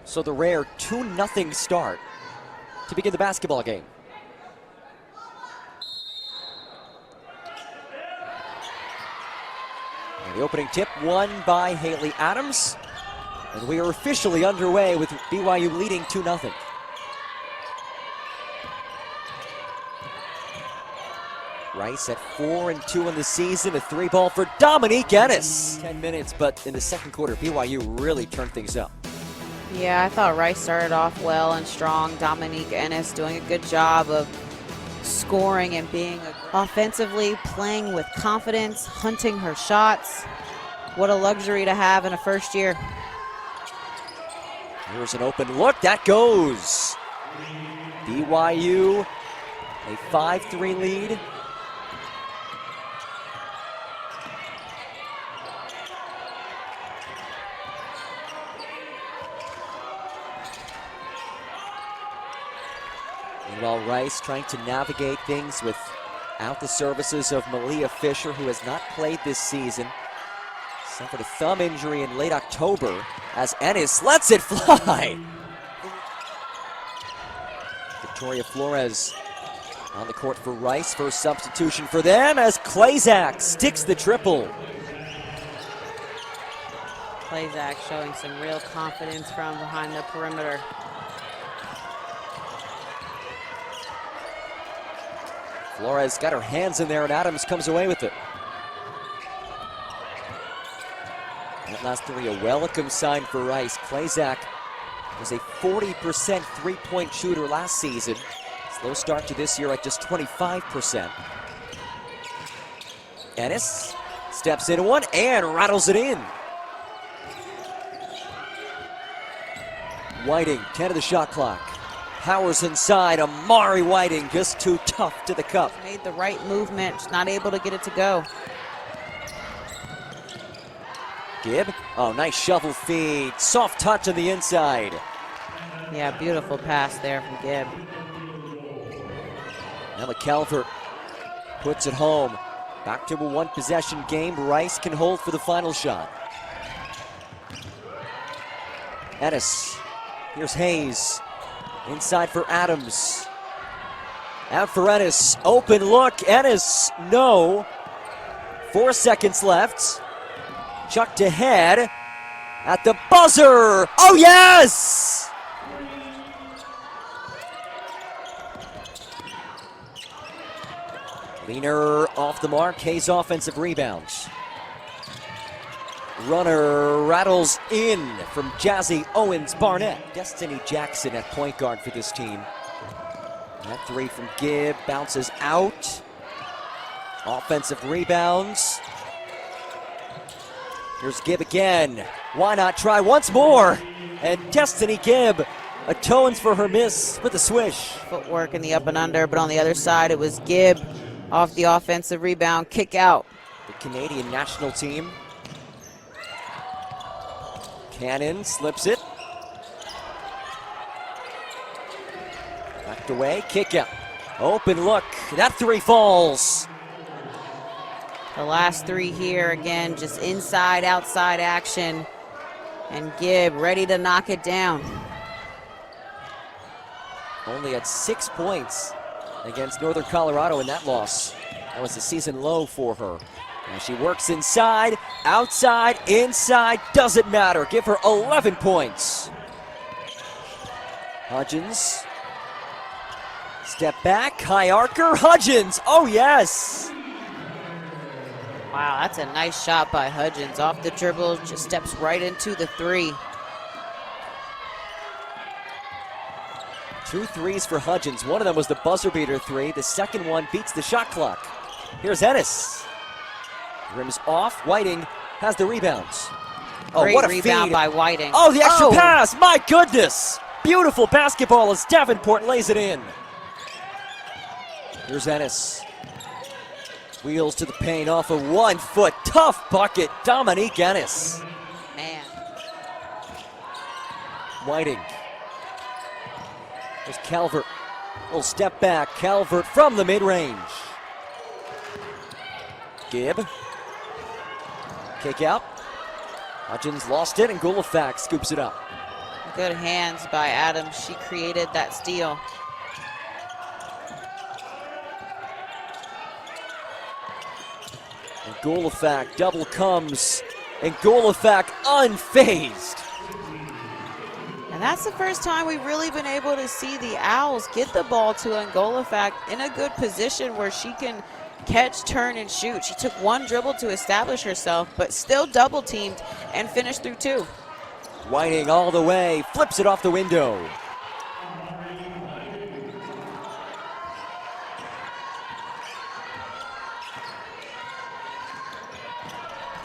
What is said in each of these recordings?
So the rare 2-0 start to begin the basketball game. And the opening tip won by Haley Adams. And we are officially underway with BYU leading 2-0. Rice at 4-2 in the season. A 3-ball for Dominique Ennis. 10 minutes, but in the second quarter, BYU really turned things up. Yeah, I thought Rice started off well and strong. Dominique Ennis doing a good job of scoring and being offensively, playing with confidence, hunting her shots. What a luxury to have in a first year. Here's an open look. That goes. BYU, a 5-3 lead. Meanwhile, Rice trying to navigate things without the services of Malia Fisher, who has not played this season. Suffered a thumb injury in late October as Ennis lets it fly. Victoria Flores on the court for Rice. First substitution for them as Klazak sticks the triple. Klazak showing some real confidence from behind the perimeter. Flores got her hands in there and Adams comes away with it. That last three, a welcome sign for Rice. Klazak was a 40% three-point shooter last season. Slow start to this year at just 25%. Ennis steps into one and rattles it in. Whiting, 10 of the shot clock. Powers inside, Amari Whiting just too tough to the cup. Made the right movement, not able to get it to go. Gibb, oh, nice shovel feed. Soft touch on the inside. Yeah, beautiful pass there from Gibb. Now McCalvert puts it home. Back to a one-possession game. Rice can hold for the final shot. Ennis, here's Hayes. Inside for Adams. Out for Ennis. Open look. Ennis, no. 4 seconds left. Chucked ahead at the buzzer. Oh, yes! Leaner off the mark. Hayes offensive rebounds. Runner rattles in from Jazzy Owens-Barnett. Destiny Jackson at point guard for this team. That three from Gibb bounces out. Offensive rebounds. Here's Gibb again. Why not try once more? And Destiny Gibb atones for her miss with a swish. Footwork in the up and under, but on the other side it was Gibb off the offensive rebound, kick out. The Canadian national team. Cannon slips it. Backed away, kick out. Open look, that three falls. The last three here, again, just inside, outside action. And Gibb ready to knock it down. Only at 6 points against Northern Colorado in that loss. That was the season low for her. Now she works inside, outside, inside, doesn't matter. Give her 11 points. Hudgens. Step back, high archer, Hudgens, oh yes! Wow, that's a nice shot by Hudgens. Off the dribble, just steps right into the three. 2 threes for Hudgens. One of them was the buzzer beater three. The second one beats the shot clock. Here's Ennis. Rims off. Whiting has the rebounds. Oh, Great what a rebound feed by Whiting. Oh, the extra pass. My goodness. Beautiful basketball as Davenport lays it in. Here's Ennis. Wheels to the paint off a 1 foot. Tough bucket. Dominique Ennis. Man. Whiting. There's Calvert. Little step back. Calvert from the mid-range. Gibb. Kick out. Hudgens lost it and Gulafak scoops it up. Good hands by Adams. She created that steal. And Golofac double comes, and Golofac unfazed. And that's the first time we've really been able to see the Owls get the ball to Golofac in a good position where she can catch, turn, and shoot. She took one dribble to establish herself, but still double teamed and finished through two. Whiting all the way, flips it off the window.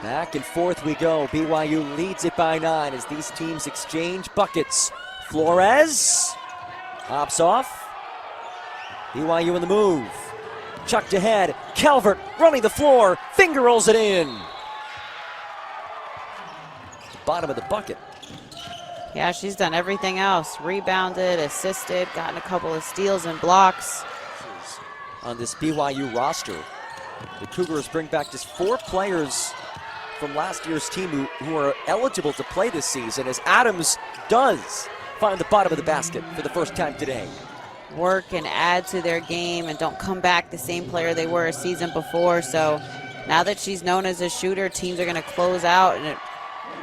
Back and forth we go. BYU leads it by 9 as these teams exchange buckets. Flores hops off. BYU in the move. Chucked ahead. Calvert running the floor. Finger rolls it in. Bottom of the bucket. Yeah, she's done everything else. Rebounded, assisted, gotten a couple of steals and blocks. On this BYU roster, the Cougars bring back just 4 players from last year's team who are eligible to play this season, as Adams does find the bottom of the basket for the first time today. Work and add to their game and don't come back the same player they were a season before. So now that she's known as a shooter, teams are going to close out, and it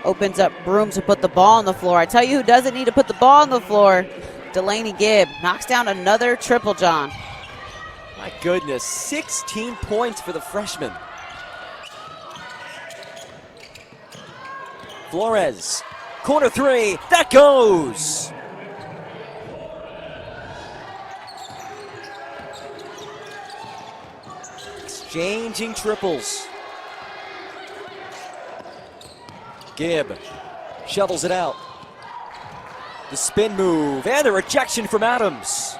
opens up room to put the ball on the floor. I tell you who doesn't need to put the ball on the floor. Delaney Gibb knocks down another triple, John. My goodness, 16 points for the freshman. Flores, corner 3, that goes! Exchanging triples. Gibb shovels it out. The spin move and the rejection from Adams.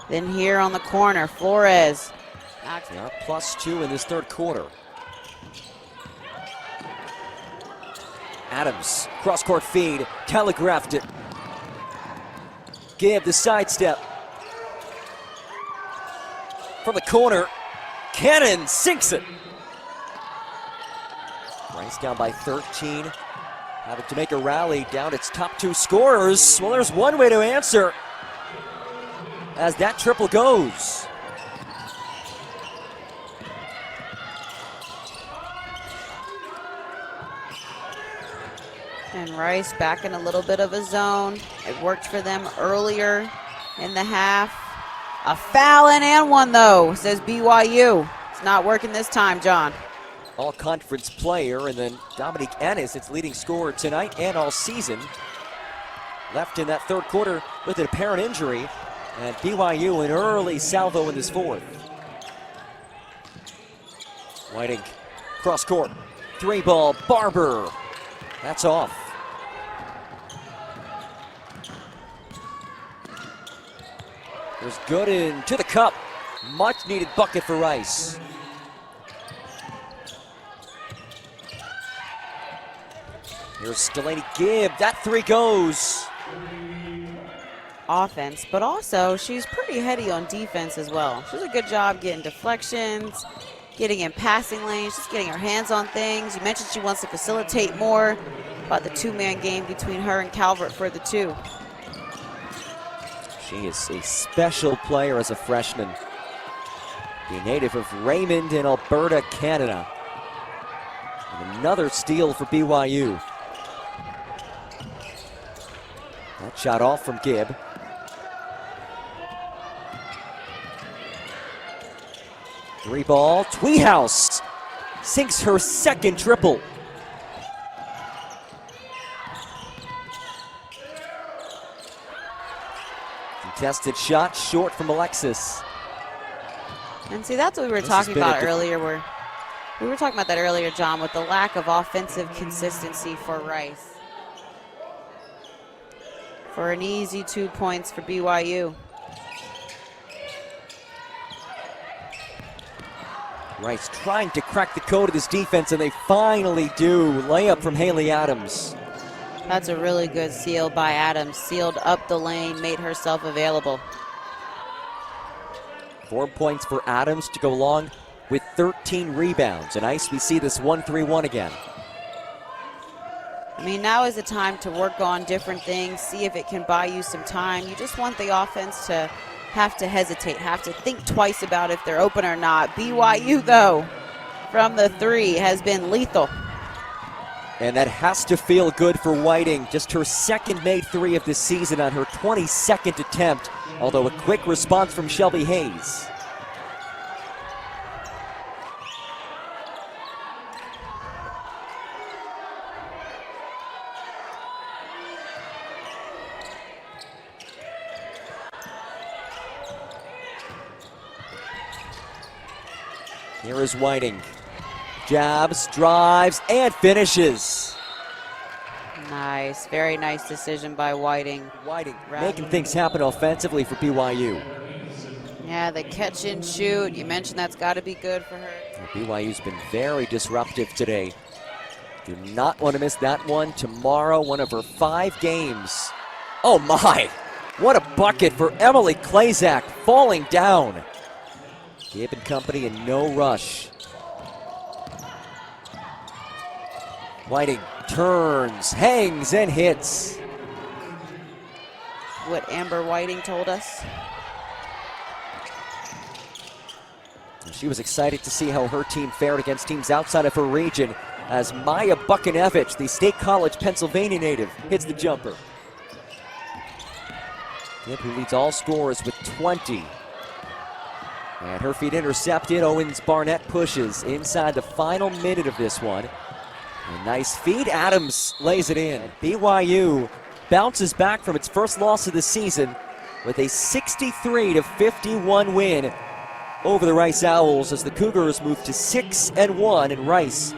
Then here on the corner, Flores. Now +2 in this third quarter. Adams, cross-court feed, telegraphed it. Gibb the sidestep. From the corner, Cannon sinks it. Rice down by 13. Having to make a rally down its top 2 scorers. Well, there's one way to answer as that triple goes. And Rice back in a little bit of a zone. It worked for them earlier in the half. A foul and one, though, says BYU. It's not working this time, John. All-conference player, and then Dominique Ennis, its leading scorer tonight and all season, left in that third quarter with an apparent injury, and BYU an early salvo in this fourth. Whiting, cross-court, 3-ball, Barber. That's off. There's Gooden to the cup. Much needed bucket for Rice. Here's Delaney Gibb. That 3 goes. Offense, but also she's pretty heady on defense as well. She does a good job getting deflections, getting in passing lanes, just getting her hands on things. You mentioned she wants to facilitate more, about the 2-man game between her and Calvert for the 2. She is a special player as a freshman. The native of Raymond in Alberta, Canada. And another steal for BYU. That shot off from Gibb. Three-ball, Tweehouse sinks her second triple. Contested shot short from Alexis. And see, that's what we were talking about earlier. We were talking about that earlier, John, with the lack of offensive consistency for Rice. For an easy 2 points for BYU. Rice trying to crack the code of this defense, and they finally do. Layup from Haley Adams. That's a really good seal by Adams. Sealed up the lane, made herself available. 4 points for Adams to go along with 13 rebounds. And Ice, we see this 1-3-1 again. I mean, now is the time to work on different things, see if it can buy you some time. You just want the offense to have to hesitate, have to think twice about if they're open or not. BYU, though, from the 3 has been lethal. And that has to feel good for Whiting. Just her second made 3 of the season on her 22nd attempt, although a quick response from Shelby Hayes. Here is Whiting. Jabs, drives, and finishes. Nice, very nice decision by Whiting. Whiting making things happen offensively for BYU. Yeah, the catch and shoot. You mentioned that's got to be good for her. BYU's been very disruptive today. Do not want to miss that one tomorrow, one of her 5 games. Oh my, what a bucket for Emily Klazak, falling down. Gibb and company in no rush. Whiting turns, hangs, and hits. What Amber Whiting told us. She was excited to see how her team fared against teams outside of her region as Maya Buchanevich, the State College, Pennsylvania native, hits the jumper. Gibb, who leads all scorers with 20. And her feet intercepted. Owens Barnett pushes inside the final minute of this one. A nice feed. Adams lays it in. BYU bounces back from its first loss of the season with a 63-51 win over the Rice Owls as the Cougars move to 6-1 in Rice